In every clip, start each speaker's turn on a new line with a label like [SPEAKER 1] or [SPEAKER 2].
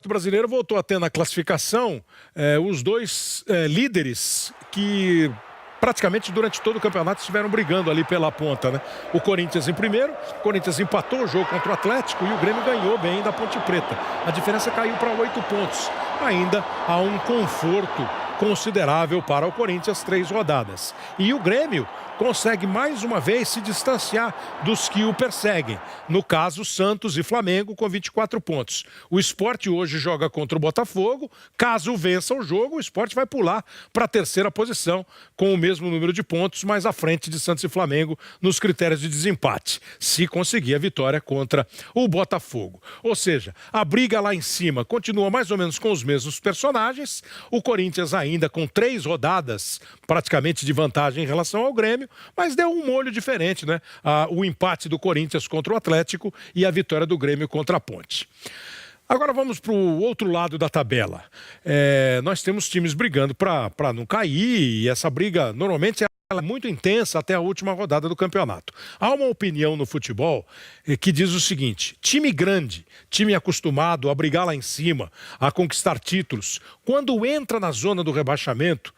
[SPEAKER 1] O brasileiro voltou a ter na classificação os dois líderes que praticamente durante todo o campeonato estiveram brigando ali pela ponta, né? O Corinthians em primeiro, o Corinthians empatou o jogo contra o Atlético e o Grêmio ganhou bem da Ponte Preta. A diferença caiu para 8 pontos. Ainda há um conforto considerável para o Corinthians, 3 rodadas. E o Grêmio consegue mais uma vez se distanciar dos que o perseguem. No caso, Santos e Flamengo com 24 pontos. O Sport hoje joga contra o Botafogo. Caso vença o jogo, o Sport vai pular para a terceira posição com o mesmo número de pontos, mais à frente de Santos e Flamengo nos critérios de desempate, se conseguir a vitória contra o Botafogo. Ou seja, a briga lá em cima continua mais ou menos com os mesmos personagens. O Corinthians ainda com 3 rodadas praticamente de vantagem em relação ao Grêmio, mas deu um molho diferente, né? O empate do Corinthians contra o Atlético e a vitória do Grêmio contra a Ponte. Agora vamos para o outro lado da tabela. Nós temos times brigando para não cair e essa briga normalmente ela é muito intensa até a última rodada do campeonato. Há uma opinião no futebol que diz o seguinte: time grande, time acostumado a brigar lá em cima, a conquistar títulos, quando entra na zona do rebaixamento,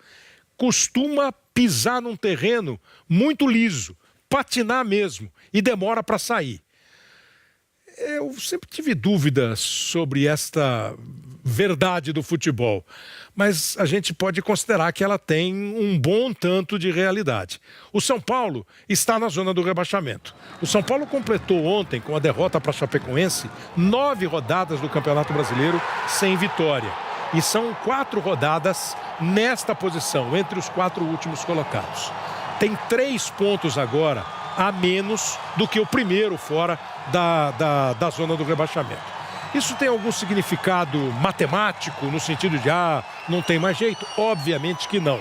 [SPEAKER 1] costuma pisar num terreno muito liso, patinar mesmo, e demora para sair. Eu sempre tive dúvidas sobre esta verdade do futebol, mas a gente pode considerar que ela tem um bom tanto de realidade. O São Paulo está na zona do rebaixamento. O São Paulo completou ontem, com a derrota para a Chapecoense, 9 rodadas do Campeonato Brasileiro sem vitória. E são 4 rodadas nesta posição, entre os 4 últimos colocados. Tem 3 pontos agora a menos do que o primeiro fora da zona do rebaixamento. Isso tem algum significado matemático, no sentido de, não tem mais jeito? Obviamente que não.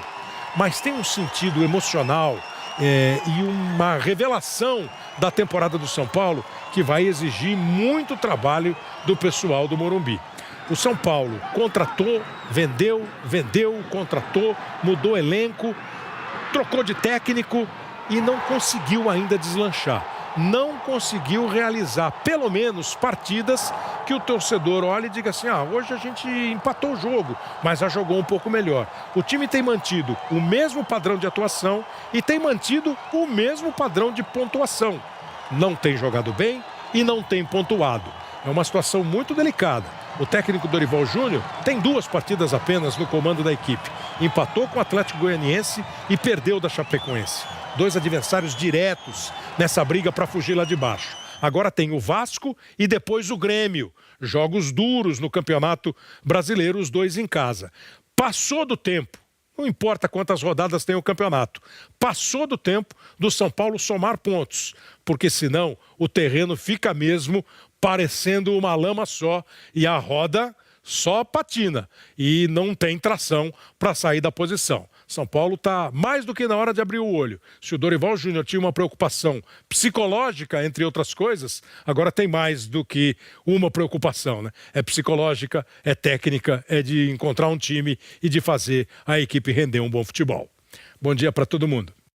[SPEAKER 1] Mas tem um sentido emocional e uma revelação da temporada do São Paulo que vai exigir muito trabalho do pessoal do Morumbi. O São Paulo contratou, vendeu, contratou, mudou elenco, trocou de técnico e não conseguiu ainda deslanchar. Não conseguiu realizar, pelo menos, partidas que o torcedor olhe e diga assim, hoje a gente empatou o jogo, mas já jogou um pouco melhor. O time tem mantido o mesmo padrão de atuação e tem mantido o mesmo padrão de pontuação. Não tem jogado bem e não tem pontuado. É uma situação muito delicada. O técnico Dorival Júnior tem 2 partidas apenas no comando da equipe. Empatou com o Atlético Goianiense e perdeu da Chapecoense. 2 adversários diretos nessa briga para fugir lá de baixo. Agora tem o Vasco e depois o Grêmio. Jogos duros no Campeonato Brasileiro, os 2 em casa. Passou do tempo. Não importa quantas rodadas tem o campeonato. Passou do tempo do São Paulo somar pontos, porque senão o terreno fica mesmo parecendo uma lama só e a roda só patina e não tem tração para sair da posição. São Paulo está mais do que na hora de abrir o olho. Se o Dorival Júnior tinha uma preocupação psicológica, entre outras coisas, agora tem mais do que uma preocupação, né? É psicológica, é técnica, é de encontrar um time e de fazer a equipe render um bom futebol. Bom dia para todo mundo.